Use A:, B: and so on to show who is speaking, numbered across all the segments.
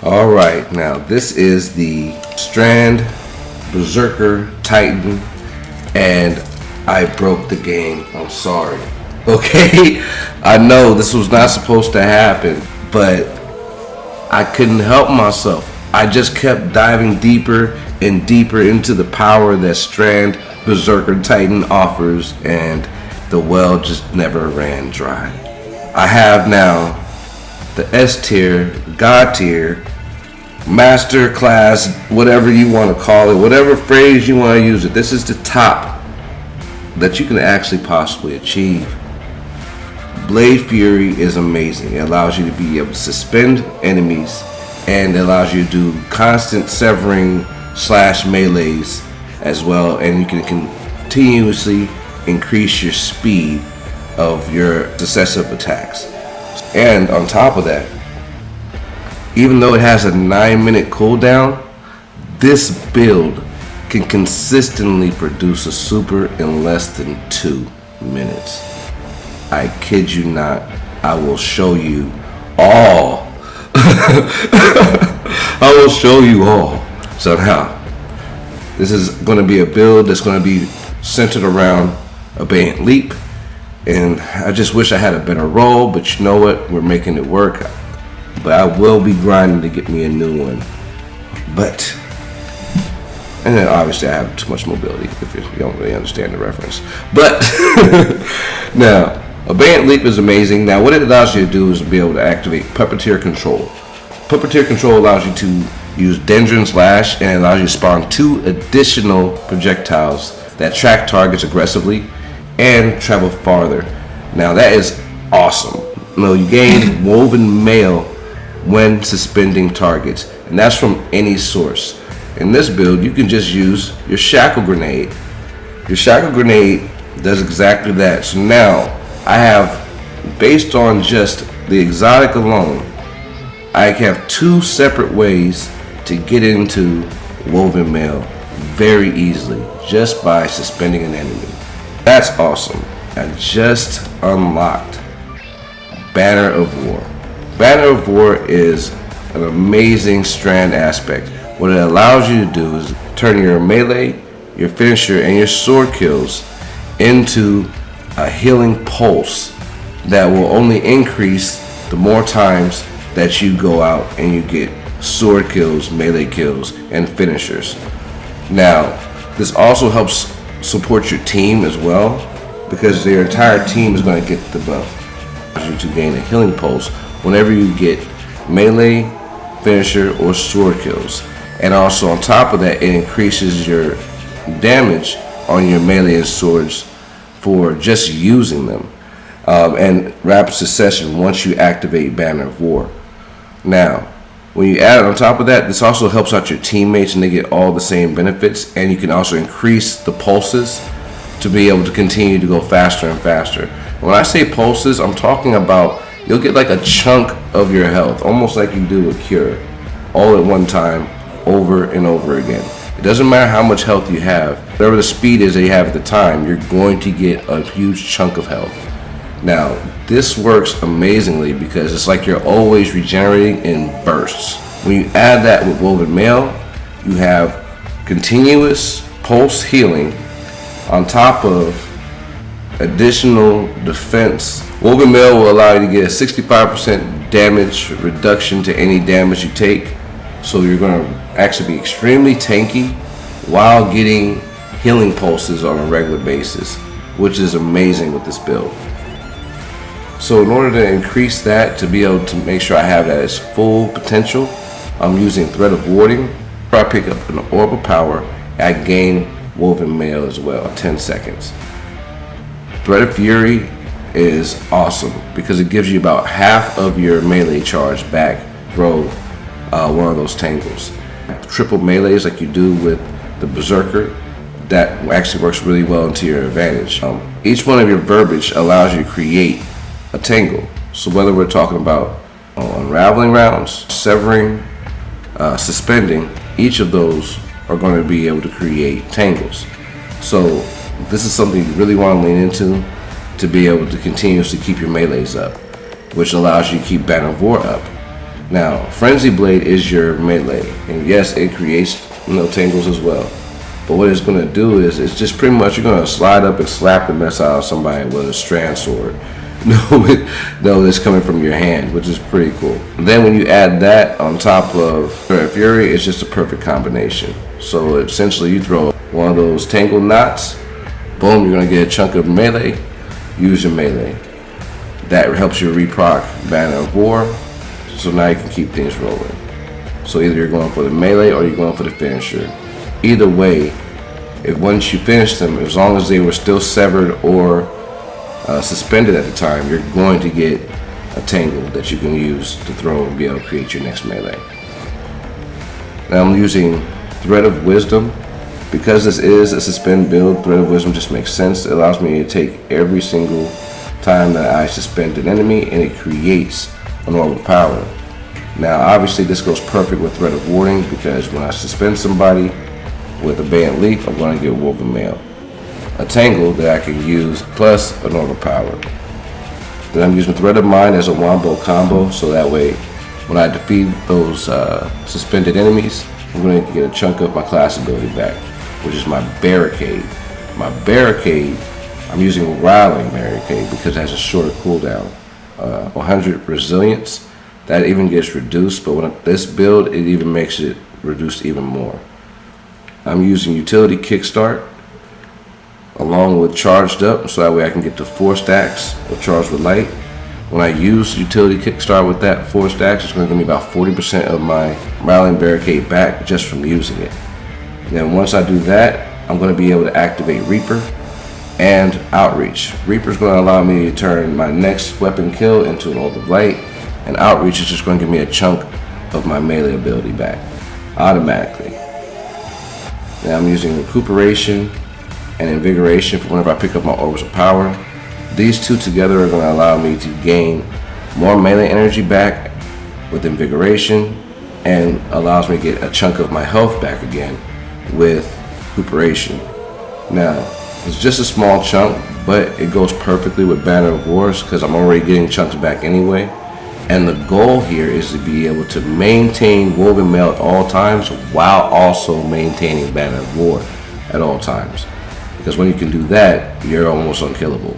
A: All right, now this is the Strand Berserker Titan, and I broke the game. I'm sorry. Okay, I know this was not supposed to happen, but I couldn't help myself. I just kept diving deeper and deeper into the power that Strand Berserker Titan offers, and the well just never ran dry. I have now the S tier, God tier, master class, whatever you want to call it, whatever phrase you want to use it. This is the top that you can actually possibly achieve. Blade Fury is amazing. It allows you to be able to suspend enemies, and it allows you to do constant severing / melees as well, and you can continuously increase your speed of your successive attacks. And on top of that, even though it has a 9-minute cooldown, this build can consistently produce a super in less than 2 minutes. I kid you not, I will show you all. I will show you all. So now, this is going to be a build that's going to be centered around Abandoned Leap, and I just wish I had a better role, but you know what, we're making it work. But I will be grinding to get me a new one. And then obviously I have too much mobility if you don't really understand the reference. But now, Abandoned Leap is amazing. Now what it allows you to do is be able to activate Puppeteer Control. Puppeteer Control allows you to use Dendron's Lash, and allows you to spawn 2 additional projectiles that track targets aggressively and travel farther. Now that is awesome. You gain Woven Mail when suspending targets, and that's from any source. In this build, you can just use your Shackle Grenade. Your Shackle Grenade does exactly that. So now, I have, based on just the exotic alone, I have 2 separate ways to get into Woven Mail very easily, just by suspending an enemy. That's awesome. I just unlocked Banner of War. Banner of War is an amazing Strand aspect. What it allows you to do is turn your melee, your finisher, and your sword kills into a healing pulse that will only increase the more times that you go out and you get sword kills, melee kills, and finishers. Now, this also helps support your team as well, because their entire team is going to get the buff. You to gain a healing pulse whenever you get melee, finisher, or sword kills. And also on top of that, it increases your damage on your melee and swords for just using them, and rapid succession once you activate Banner of War. Now, when you add it on top of that, this also helps out your teammates, and they get all the same benefits, and you can also increase the pulses to be able to continue to go faster and faster. When I say pulses, I'm talking about you'll get like a chunk of your health, almost like you do a cure, all at one time, over and over again. It doesn't matter how much health you have, whatever the speed is that you have at the time, you're going to get a huge chunk of health. Now, this works amazingly because it's like you're always regenerating in bursts. When you add that with Woven Mail, you have continuous pulse healing on top of additional defense. Woven Mail will allow you to get a 65% damage reduction to any damage you take. So you're going to actually be extremely tanky while getting healing pulses on a regular basis, which is amazing with this build. So in order to increase that, to be able to make sure I have that as full potential, I'm using Thread of Warding. I pick up an Orb of Power, I gain Woven Mail as well, 10 seconds. Thread of Fury is awesome because it gives you about half of your melee charge back. Throw one of those tangles. Triple melees like you do with the Berserker, that actually works really well into your advantage. Each one of your verbiage allows you to create a tangle. So whether we're talking about unraveling rounds, severing, suspending, each of those are going to be able to create tangles. So this is something you really want to lean into to be able to continuously keep your melees up, which allows you to keep Banner of War up. Now, Frenzy Blade is your melee, and yes, it creates tangles as well. But what it's going to do is it's just pretty much you're going to slide up and slap the mess out of somebody with a Strand sword. No, that's coming from your hand, which is pretty cool. And then when you add that on top of Fury, it's just a perfect combination. So essentially, you throw one of those tangled knots, boom, you're going to get a chunk of melee. Use your melee. That helps you reproc Banner of War. So now you can keep things rolling. So either you're going for the melee or you're going for the finisher. Either way, if once you finish them, as long as they were still severed or suspended at the time, you're going to get a tangle that you can use to throw and be able to create your next melee. Now I'm using Thread of Wisdom. Because this is a suspend build, Thread of Wisdom just makes sense. It allows me to take every single time that I suspend an enemy and it creates an orb of power. Now obviously this goes perfect with Thread of Warding because when I suspend somebody with a Banned Leap, I'm going to get Woven Mail. A Tangle that I can use plus an orb of power. Then I'm using Thread of Mind as a wombo combo, so that way when I defeat those suspended enemies, I'm going to get a chunk of my class ability back, which is my Barricade. My Barricade, I'm using Riling Barricade because it has a shorter cooldown. 100 resilience, that even gets reduced, but when this build, it even makes it reduced even more. I'm using Utility Kickstart along with Charged Up, so that way I can get to 4 stacks of Charged with Light. When I use Utility Kickstart with that 4 stacks, it's going to give me about 40% of my Riling Barricade back just from using it. And then once I do that, I'm going to be able to activate Reaper and Outreach. Reaper is going to allow me to turn my next weapon kill into an Orb of Light, and Outreach is just going to give me a chunk of my melee ability back automatically. Now I'm using Recuperation and Invigoration for whenever I pick up my Orbs of Power. These two together are going to allow me to gain more melee energy back with Invigoration and allows me to get a chunk of my health back again with Recuperation. Now, it's just a small chunk, but it goes perfectly with Banner of Wars because I'm already getting chunks back anyway. And the goal here is to be able to maintain Woven Mail at all times while also maintaining Banner of War at all times. Because when you can do that, you're almost unkillable.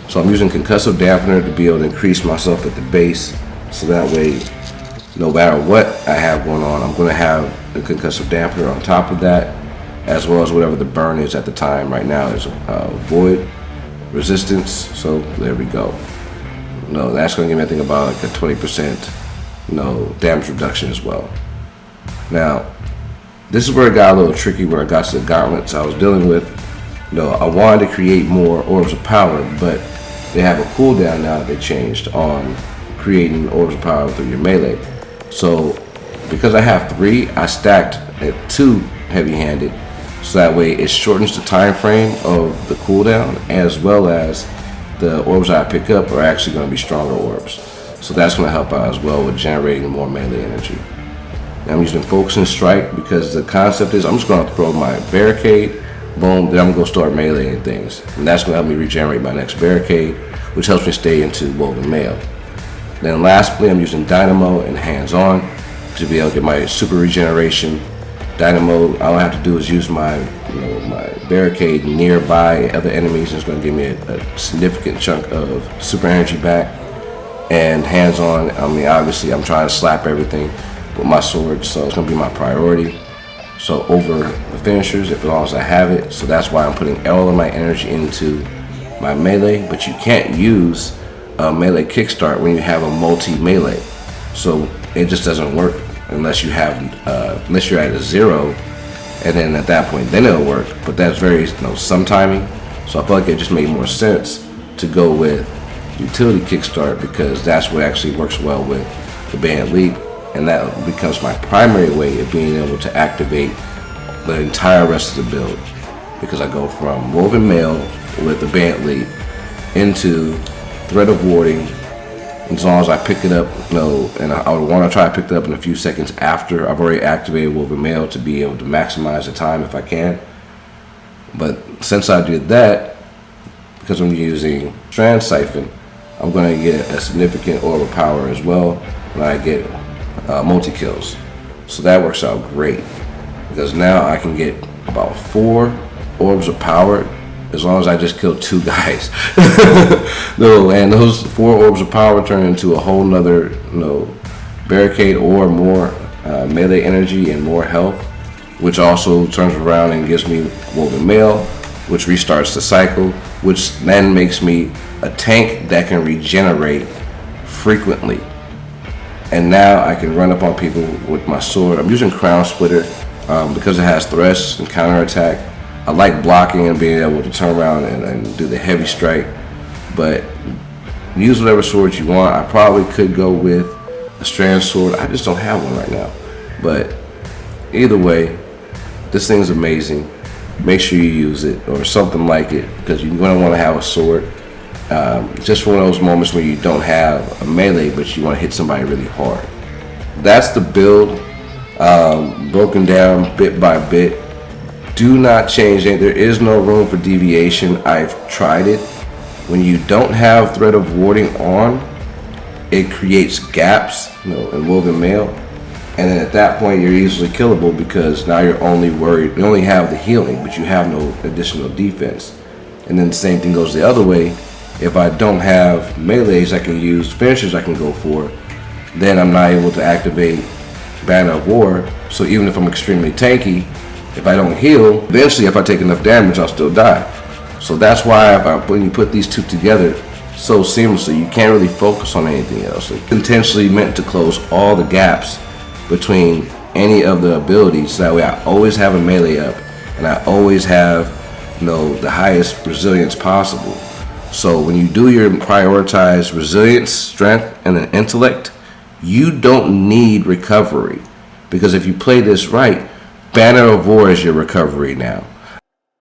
A: So I'm using Concussive Dampener to be able to increase myself at the base, so that way, no matter what I have going on, I'm going to have the Concussive Dampener on top of that, as well as whatever the burn is at the time. Right now is Void Resistance, so there we go. That's going to give me, I think, about like a 20% damage reduction as well. Now, this is where it got a little tricky when I got to the gauntlets I was dealing with. I wanted to create more Orbs of Power, but they have a cooldown now that they changed on creating Orbs of Power through your melee. So because I have 3, I stacked at 2 heavy-handed, so that way it shortens the time frame of the cooldown, as well as the orbs I pick up are actually going to be stronger orbs. So that's going to help out as well with generating more melee energy. Now I'm using Focus and Strike because the concept is I'm just going to throw my Barricade, boom, then I'm going to go start meleeing things. And that's going to help me regenerate my next Barricade, which helps me stay into Woven Mail. Then lastly, I'm using Dynamo and Hands On to be able to get my super regeneration. Dynamo, all I have to do is use my my Barricade nearby other enemies, and it's going to give me a significant chunk of super energy back. And Hands On, I mean, obviously I'm trying to slap everything with my sword, so it's going to be my priority. So over the finishers, as long as I have it, so that's why I'm putting all of my energy into my melee. But you can't use a melee kickstart when you have a multi-melee, so it just doesn't work unless you have unless you're at a 0, and then at that point then it'll work. But that's very some timing, so I feel like it just made more sense to go with utility kickstart because that's what actually works well with the Banned Leap, and that becomes my primary way of being able to activate the entire rest of the build, because I go from Woven Mail with the Banned Leap into Thread of Warding. As long as I pick it up, and I would want to try to pick it up in a few seconds after I've already activated Woven Mail to be able to maximize the time if I can. But since I did that, because I'm using Strand Siphon, I'm going to get a significant orb of power as well when I get multi-kills. So that works out great, because now I can get about 4 orbs of power as long as I just kill 2 guys. No, and those 4 orbs of power turn into a whole nother, barricade or more melee energy and more health, which also turns around and gives me Woven Mail, which restarts the cycle, which then makes me a tank that can regenerate frequently. And now I can run up on people with my sword. I'm using Crown Splitter because it has thrusts and counterattack. I like blocking and being able to turn around and do the heavy strike. But use whatever sword you want. I probably could go with a Strand sword. I just don't have one right now. But either way, this thing's amazing. Make sure you use it or something like it, because you're going to want to have a sword. Just for one of those moments where you don't have a melee but you want to hit somebody really hard. That's the build, broken down bit by bit. Do not change it. There is no room for deviation. I've tried it. When you don't have Thread of Warding on, it creates gaps, in Woven Mail, and then at that point you're easily killable, because now you're only worried. You only have the healing, but you have no additional defense. And then the same thing goes the other way. If I don't have melees I can use, finishers I can go for, then I'm not able to activate Banner of War. So even if I'm extremely tanky, if I don't heal, eventually if I take enough damage, I'll still die. So that's why when you put these two together so seamlessly, you can't really focus on anything else. It's intentionally meant to close all the gaps between any of the abilities, so that way I always have a melee up and I always have the highest resilience possible. So when you do your prioritized resilience, strength, and then intellect, you don't need recovery, because if you play this right, Banner of War is your recovery now.